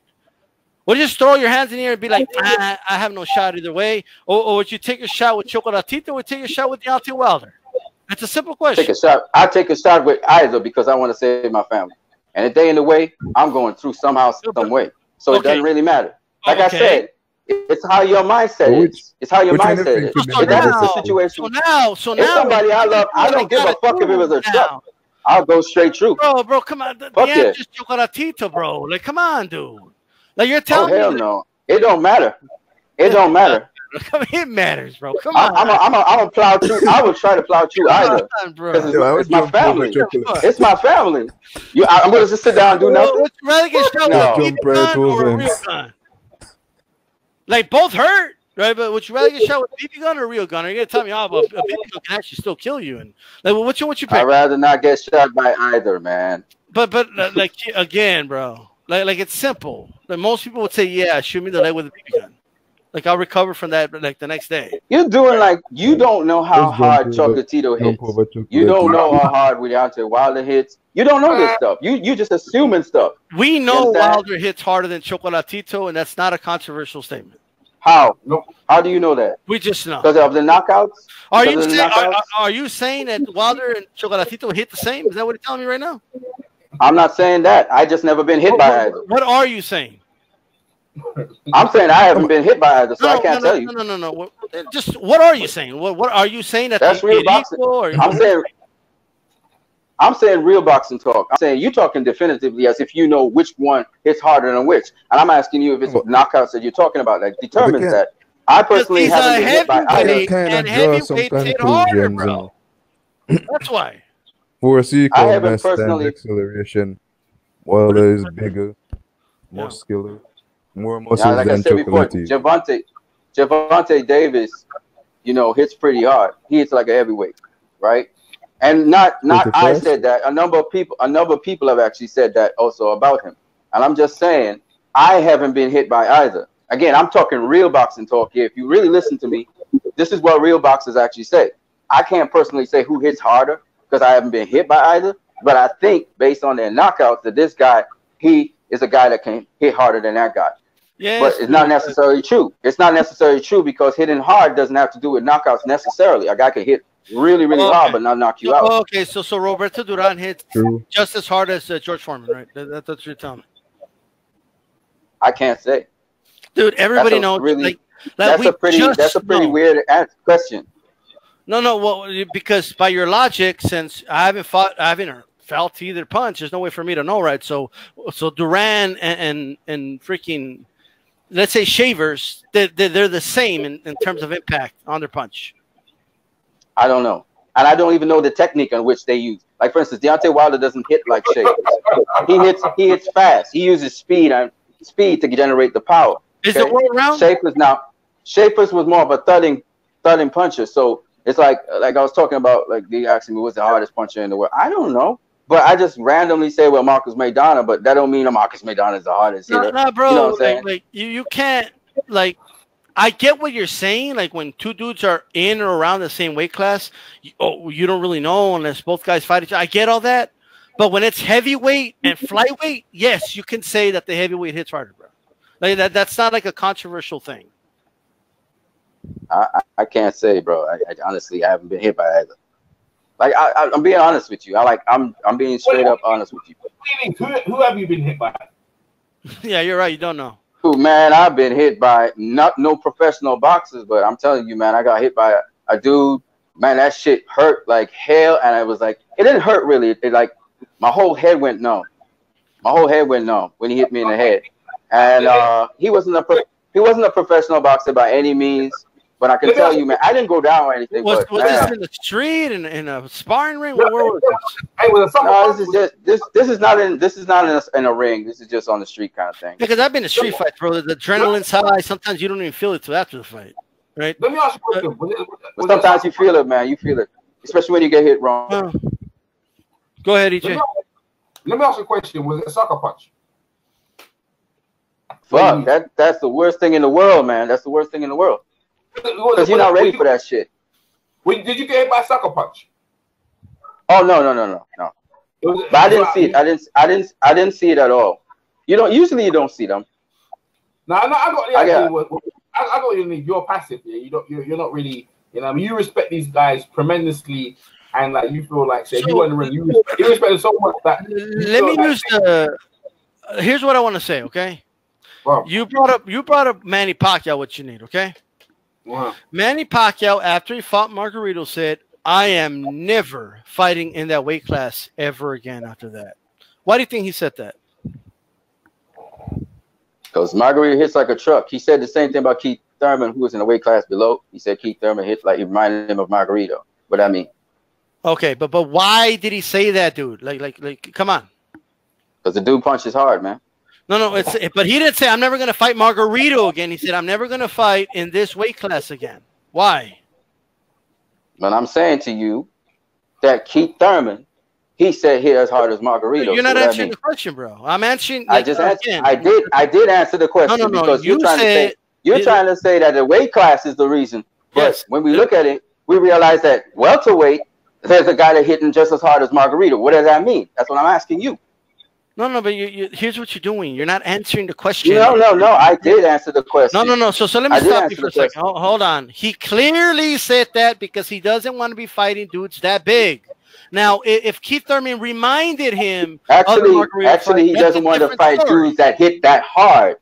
Would you just throw your hands in the air and be like, I have no shot either way? Or would you take a shot with Chocolatito or take a shot with Deontay Wilder? That's a simple question. I take a shot with either because I want to save my family. And if they in the way, I'm going through somehow, some way. So it doesn't really matter. Like I said, it's how your mindset is. It's how your mindset is. If that's the situation. So now, if somebody I love, I don't give a fuck if it was a truck. I'll go straight through. Bro, come on. Yeah, just Chocolatito, bro. Like, come on, dude. Like, you're telling me. Hell no. It don't matter. It don't matter. I mean, it matters, bro. Come on. I'm a plow through. I would try to plow through either. Because it's my family. It's my family. I'm going to just sit down and do nothing. Would you rather get shot with a gun or a real gun? Like, both hurt, right? But would you rather get shot with a BB gun or a real gun? Are you going to tell me, a BB gun can actually still kill you? And like, what you pick? I'd rather not get shot by either, man. But like, again, bro, like it's simple. Like, most people would say, yeah, shoot me in the leg with a BB gun. Like, I'll recover from that like the next day. You're doing like you don't know how hard Chocolatito hits. You don't know how hard Deontay Wilder hits. You don't know this stuff. You just assuming stuff. We know Wilder hits harder than Chocolatito, and that's not a controversial statement. How? How do you know that? We just know. Because of the knockouts? Are you saying that Wilder and Chocolatito hit the same? Is that what you're telling me right now? I'm not saying that. I just never been hit by either. What are you saying? I'm saying I haven't been hit by either, so I can't tell you. No. Just what are you saying? What are you saying that that's real boxing? I'm saying real boxing talk. I'm saying you're talking definitively as if you know which one hits harder than which, and I'm asking you if it's knockouts that you're talking about that determines that. I personally haven't been hit by either. And heavyweight hit harder, bro. That's why. For a mass stand acceleration, Wilder is bigger, more skilled. More muscles like than I said before, Gervonta Davis, you know, hits pretty hard. He hits like a heavyweight, right? And not I said that. A number of people have actually said that also about him. And I'm just saying, I haven't been hit by either. Again, I'm talking real boxing talk here. If you really listen to me, this is what real boxers actually say. I can't personally say who hits harder because I haven't been hit by either. But I think based on their knockouts that this guy, he is a guy that can hit harder than that guy. Yes, but it's not necessarily true. It's not necessarily true because hitting hard doesn't have to do with knockouts necessarily. A guy can hit really hard but not knock you out. Okay, so Roberto Duran hits just as hard as George Foreman, right? That's what you're telling me. I can't say. Dude, everybody knows. That's a pretty weird question. No. Well, because by your logic, since I haven't felt either punch, there's no way for me to know, right? So Duran and freaking, let's say Shavers, they're the same in terms of impact on their punch. I don't know. and I don't even know the technique on which they use. Like for instance, Deontay Wilder doesn't hit like Shapers. He hits fast. He uses speed to generate the power. Is it world round? Shapers was more of a thudding puncher. So it's like I was talking about, like they asking me what's the hardest puncher in the world. I don't know. But I just randomly say, well, Marcus Maidana, but that don't mean Marcus Maidana is the hardest hitter. No, bro. You know what I'm saying? You can't, like, I get what you're saying. Like, when two dudes are in or around the same weight class, you don't really know unless both guys fight each other. I get all that. But when it's heavyweight and flyweight, yes, you can say that the heavyweight hits harder, bro. Like, that's not like a controversial thing. I can't say, bro. I honestly haven't been hit by either. Like I'm being honest with you. I'm being straight up honest with you. Who have you been hit by? Yeah, you're right. You don't know. Who, man? I've been hit by no professional boxers, but I'm telling you, man, I got hit by a dude. Man, that shit hurt like hell, and I was like, it didn't hurt really. It like my whole head went numb. My whole head went numb when he hit me in the head. And he wasn't a professional boxer by any means. But I can tell you, man, I didn't go down or anything. Was this in the street, in a sparring ring? Where was this? No, this is not in a ring. This is just on the street kind of thing. Because I've been to street fights, bro. The adrenaline's high. Sometimes you don't even feel it till after the fight, right? Let me ask you a question. Sometimes you feel it, man. You feel it, especially when you get hit wrong. Go ahead, EJ. Let me ask you a question. Was it a sucker punch? Fuck, that's the worst thing in the world, man. That's the worst thing in the world. Because you're not ready for that shit. Did you get hit by a sucker punch? Oh no. But I didn't see it. I didn't see it at all. You don't see them. No, I got you. You're passive. Yeah, you're not really. You know, I mean, you respect these guys tremendously, and like you feel like you want to really you respect them so much that. Let me use the. Here's what I want to say. Okay. Wow. You brought up Manny Pacquiao. What you need? Okay. Wow. Manny Pacquiao, after he fought Margarito, said, I am never fighting in that weight class ever again after that. Why do you think he said that? Because Margarito hits like a truck. He said the same thing about Keith Thurman, who was in the weight class below. He said Keith Thurman hit like he reminded him of Margarito. What I mean. Okay, but why did he say that, dude? Like, come on. Because the dude punches hard, man. No, but he didn't say I'm never going to fight Margarito again. He said I'm never going to fight in this weight class again. Why? But I'm saying to you that Keith Thurman, he said hit as hard as Margarito. You're not answering the question, bro. I'm answering. I just answered. I did answer the question because you're trying to say that the weight class is the reason. But when we look at it, we realize that welterweight, there's a guy that hitting just as hard as Margarito. What does that mean? That's what I'm asking you. No, but here's what you're doing. You're not answering the question. No. I did answer the question. No. So let me stop you for a second. Hold on. He clearly said that because he doesn't want to be fighting dudes that big. Now, if Keith Thurman reminded him, actually, he doesn't want to fight dudes that hit that hard.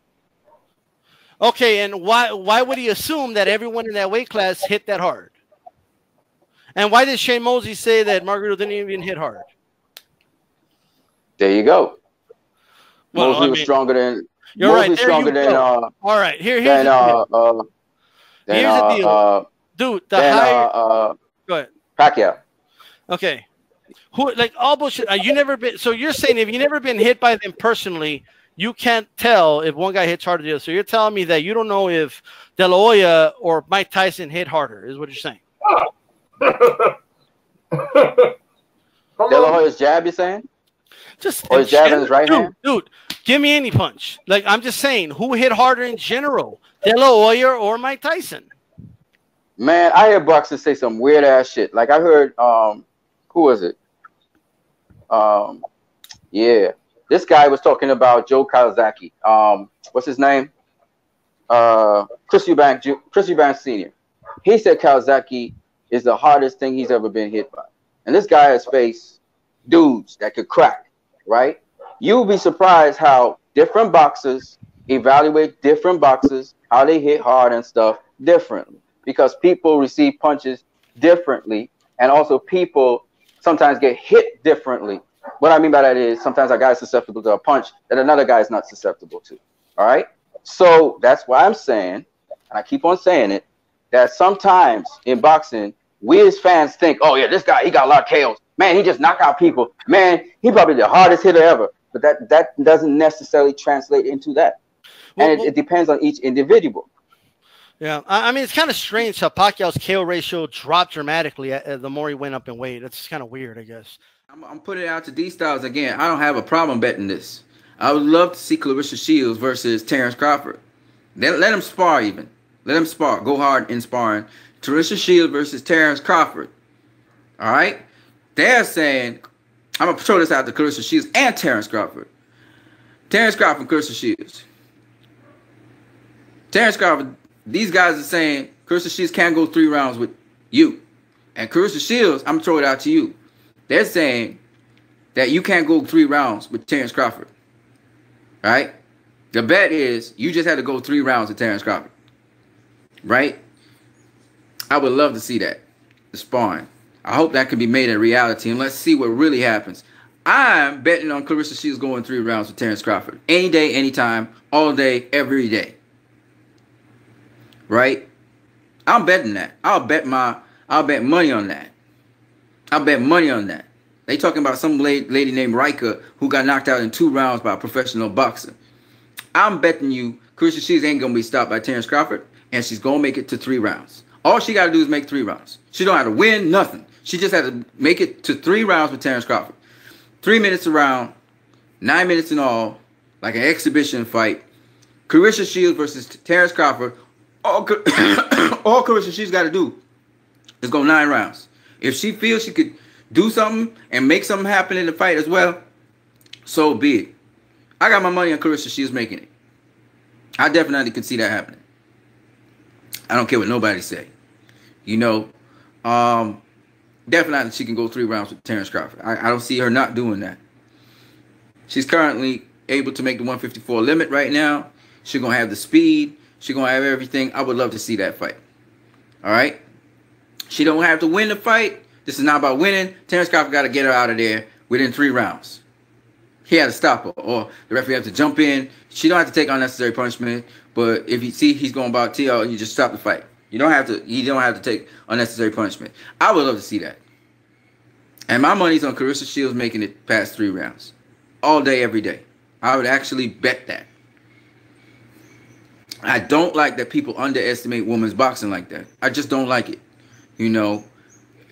Okay, and why would he assume that everyone in that weight class hit that hard? And why did Shane Mosley say that Margarito didn't even hit hard? There you go. Well, Mosley was stronger than. You're Mosley right. Stronger than. All right. Here's the deal, dude. The higher. Go ahead. Pacquiao. Okay. Who like all bullshit? You never been. So you're saying if you never been hit by them personally, you can't tell if one guy hits harder than the other. So you're telling me that you don't know if De La Hoya or Mike Tyson hit harder. Is what you're saying? De La Hoya's jab. You're saying? Or his jab in his right hand? Dude, give me any punch. Like, I'm just saying, who hit harder in general? De La Hoya or Mike Tyson? Man, I hear boxers say some weird ass shit. Like I heard, who was it? Yeah, this guy was talking about Joe Kawasaki. What's his name? Chris Eubanks Sr. He said Kawasaki is the hardest thing he's ever been hit by. And this guy has faced dudes that could crack. Right? You'll be surprised how different boxers evaluate different boxers, how they hit hard and stuff differently. Because people receive punches differently, and also people sometimes get hit differently. What I mean by that is sometimes a guy is susceptible to a punch that another guy is not susceptible to. All right? So that's why I'm saying, and I keep on saying it, that sometimes in boxing, we as fans think, oh yeah, this guy, he got a lot of KOs. Man, he just knocked out people. Man, he probably the hardest hitter ever. But that doesn't necessarily translate into that. And it depends on each individual. Yeah, I mean, it's kind of strange how Pacquiao's KO ratio dropped dramatically the more he went up in weight. It's kind of weird, I guess. I'm putting it out to D Styles again. I don't have a problem betting this. I would love to see Claressa Shields versus Terence Crawford. Let them spar even. Let them spar. Go hard in sparring. Claressa Shields versus Terence Crawford. All right? They're saying, I'm going to throw this out to Claressa Shields and Terence Crawford. Terence Crawford and Claressa Shields. Terence Crawford, these guys are saying Claressa Shields can't go 3 rounds with you. And Claressa Shields, I'm going to throw it out to you. They're saying that you can't go 3 rounds with Terence Crawford. Right? The bet is you just had to go 3 rounds with Terence Crawford. Right? I would love to see that. The sparring. I hope that can be made a reality. And let's see what really happens. I'm betting on Claressa Shields going 3 rounds with Terence Crawford. Any day, anytime, all day, every day. Right? I'm betting that. I'll bet money on that. I'll bet money on that. They talking about some lady named Rika who got knocked out in 2 rounds by a professional boxer. I'm betting you Claressa Shields ain't going to be stopped by Terence Crawford, and she's going to make it to 3 rounds. All she got to do is make 3 rounds. She don't have to win nothing. She just had to make it to 3 rounds with Terence Crawford. 3 minutes a round, 9 minutes in all, like an exhibition fight. Claressa Shields versus Terence Crawford. All Claressa Shields got to do is go 9 rounds. If she feels she could do something and make something happen in the fight as well, so be it. I got my money on Claressa Shields making it. I definitely could see that happening. I don't care what nobody say. You know, definitely she can go 3 rounds with Terence Crawford. I don't see her not doing that. She's currently able to make the 154 limit right now. She's going to have the speed. She's going to have everything. I would love to see that fight. All right? She don't have to win the fight. This is not about winning. Terence Crawford got to get her out of there within 3 rounds. He had to stop her, or the referee had to jump in. She don't have to take unnecessary punishment, but if you see he's going about TL, you just stop the fight. You don't have to take unnecessary punishment. I would love to see that. And my money's on Claressa Shields making it past 3 rounds. All day, every day. I would actually bet that. I don't like that people underestimate women's boxing like that. I just don't like it. You know,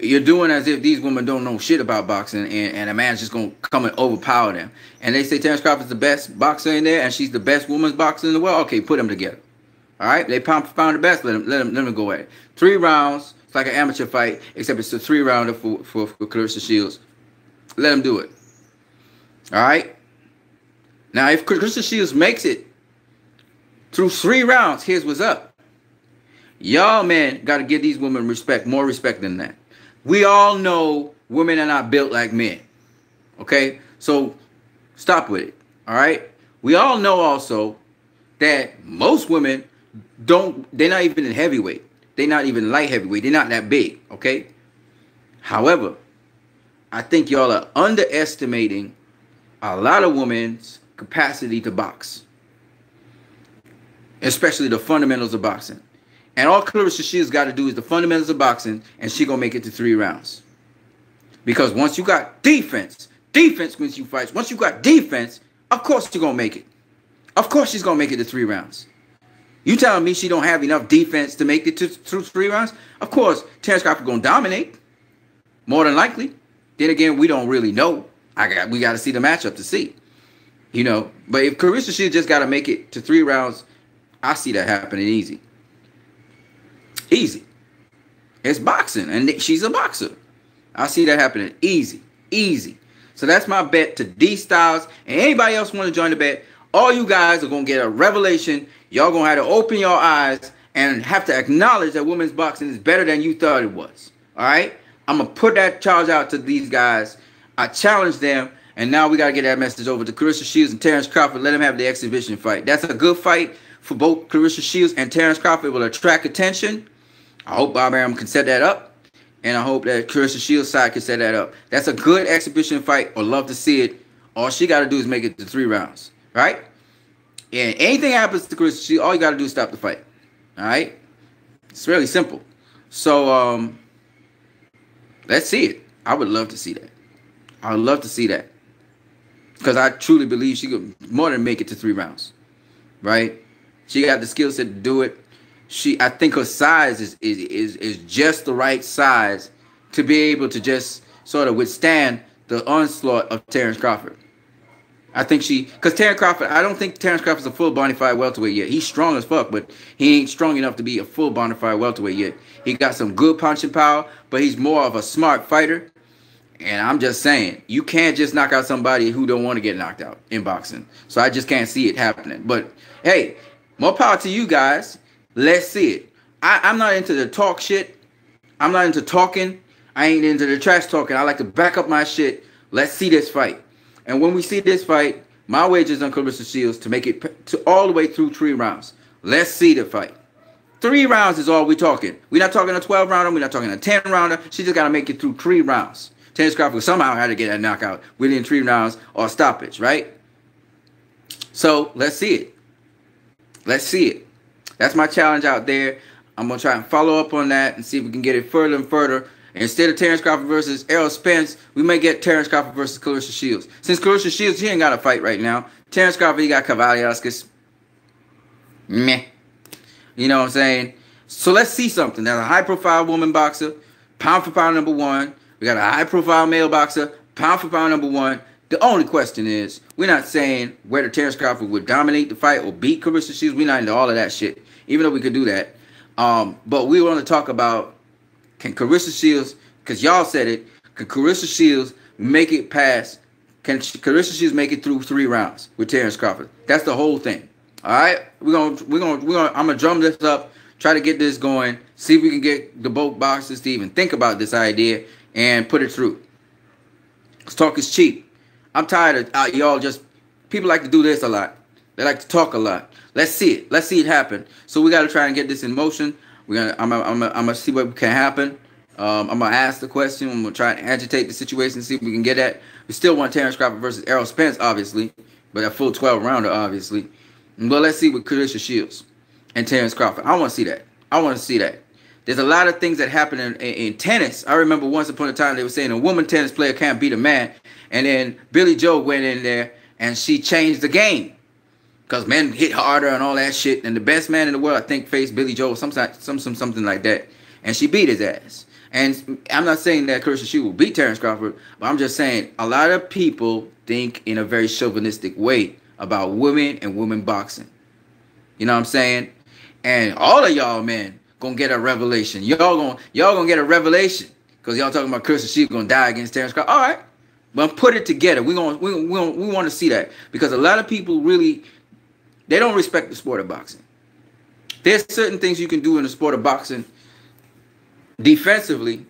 you're doing as if these women don't know shit about boxing, and a man's just going to come and overpower them. And they say Terence Crawford's the best boxer in there, and she's the best women's boxer in the world. Okay, put them together. All right? They pound the best. Let them go at it. 3 rounds. It's like an amateur fight, except it's a 3-rounder for Claressa Shields. Let them do it. All right? Now, if Claressa Shields makes it through 3 rounds, here's what's up. Y'all, man, got to give these women respect, more respect than that. We all know women are not built like men. Okay? So stop with it. All right? We all know also that most women they're not even in heavyweight. They're not even light heavyweight. They're not that big. Okay? However, I think y'all are underestimating a lot of women's capacity to box. Especially the fundamentals of boxing. And all Claressa Shields got to do is the fundamentals of boxing, and she going to make it to 3 rounds. Because once you got defense wins you fights. Once you got defense, of course you're going to make it. Of course she's going to make it to 3 rounds. You telling me she don't have enough defense to make it to 3 rounds? Of course, Terence Crawford going to dominate. More than likely. Then again, we don't really know. We got to see the matchup to see. You know, but if Claressa Shields just got to make it to 3 rounds, I see that happening easy. Easy. It's boxing, and she's a boxer. I see that happening easy. Easy. So that's my bet to D Styles. And anybody else want to join the bet, all you guys are going to get a revelation. Y'all going to have to open your eyes and have to acknowledge that women's boxing is better than you thought it was. All right? I'm going to put that charge out to these guys. I challenge them. And now we got to get that message over to Claressa Shields and Terence Crawford. Let them have the exhibition fight. That's a good fight for both Claressa Shields and Terence Crawford. It will attract attention. I hope Bob Arum can set that up. And I hope that Claressa Shields' side can set that up. That's a good exhibition fight. I'd love to see it. All she got to do is make it to 3 rounds. Right? And anything happens to Claressa Shields, all you got to do is stop the fight. All right? It's really simple. So, Let's see it. I would love to see that. I would love to see that. Because I truly believe she could more than make it to 3 rounds. Right? She got the skill set to do it. I think her size is just the right size to be able to just sort of withstand the onslaught of Terence Crawford. I think because Terence Crawford, I don't think Terence Crawford's a full bona fide welterweight yet. He's strong as fuck, but he ain't strong enough to be a full bona fide welterweight yet. He got some good punching power, but he's more of a smart fighter. And I'm just saying, you can't just knock out somebody who don't want to get knocked out in boxing. So I just can't see it happening. But hey, more power to you guys. Let's see it. I'm not into the talk shit. I'm not into talking. I ain't into the trash talking. I like to back up my shit. Let's see this fight. And when we see this fight, my wager's on Claressa Shields to make it to all the way through 3 rounds. Let's see the fight. 3 rounds is all we're talking. We're not talking a 12-rounder. We're not talking a 10-rounder. She just got to make it through 3 rounds. Terence Crawford somehow had to get a knockout within 3 rounds or stoppage, right? So let's see it. Let's see it. That's my challenge out there. I'm going to try and follow up on that and see if we can get it further and further. Instead of Terence Crawford versus Errol Spence, we may get Terence Crawford versus Claressa Shields. Since Claressa Shields, he ain't got a fight right now. Terence Crawford, he got Cavaliauskas. Meh. You know what I'm saying? So let's see something. There's a high-profile woman boxer, pound for pound #1. We got a high-profile male boxer, pound for pound #1. The only question is, we're not saying whether Terence Crawford would dominate the fight or beat Claressa Shields. We're not into all of that shit, even though we could do that. But we want to talk about, can Claressa Shields, because y'all said it, can Claressa Shields make it past, can Claressa Shields make it through 3 rounds with Terence Crawford? That's the whole thing. All right? I'm gonna drum this up, try to get this going, see if we can get the both boxers to even think about this idea and put it through. Because talk is cheap. I'm tired of y'all just, people like to do this a lot. They like to talk a lot. Let's see it. Let's see it happen. So we got to try and get this in motion. I'm gonna see what can happen. I'm gonna ask the question. I'm gonna try and agitate the situation, see if we can get that. We still want Terence Crawford versus Errol Spence, obviously, but a full 12-rounder, obviously. But let's see with Claressa Shields and Terence Crawford. I want to see that. I want to see that. There's a lot of things that happen in tennis. I remember once upon a time they were saying a woman tennis player can't beat a man, and then Billie Joe went in there and she changed the game. Because men hit harder and all that shit. And the best man in the world, I think, faced Billie Joe, something like that. And she beat his ass. And I'm not saying that Claressa Shields will beat Terence Crawford, but I'm just saying a lot of people think in a very chauvinistic way about women and women boxing. You know what I'm saying? And all of y'all men gonna get a revelation. Y'all gonna get a revelation. Because y'all talking about Claressa Shields gonna die against Terence Crawford. All right. But put it together. We want to see that. Because a lot of people really, they don't respect the sport of boxing. There's certain things you can do in the sport of boxing defensively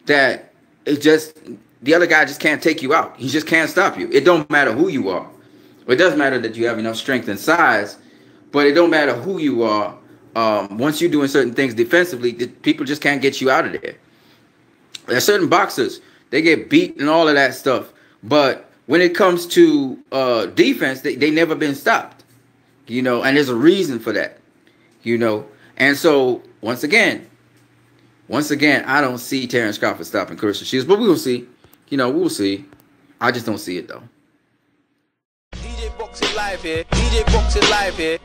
that it's just, the other guy just can't take you out. He just can't stop you. It don't matter who you are. It does matter that you have enough strength and size, but it don't matter who you are. Once you're doing certain things defensively, people just can't get you out of there. There are certain boxers, they get beat and all of that stuff. But when it comes to defense, they never been stopped. You know, and there's a reason for that. You know, and so once again, I don't see Terence Crawford stopping Claressa Shields, but we will see. You know, we'll see. I just don't see it though. DJ Boxing Live here. DJ Boxing Live here.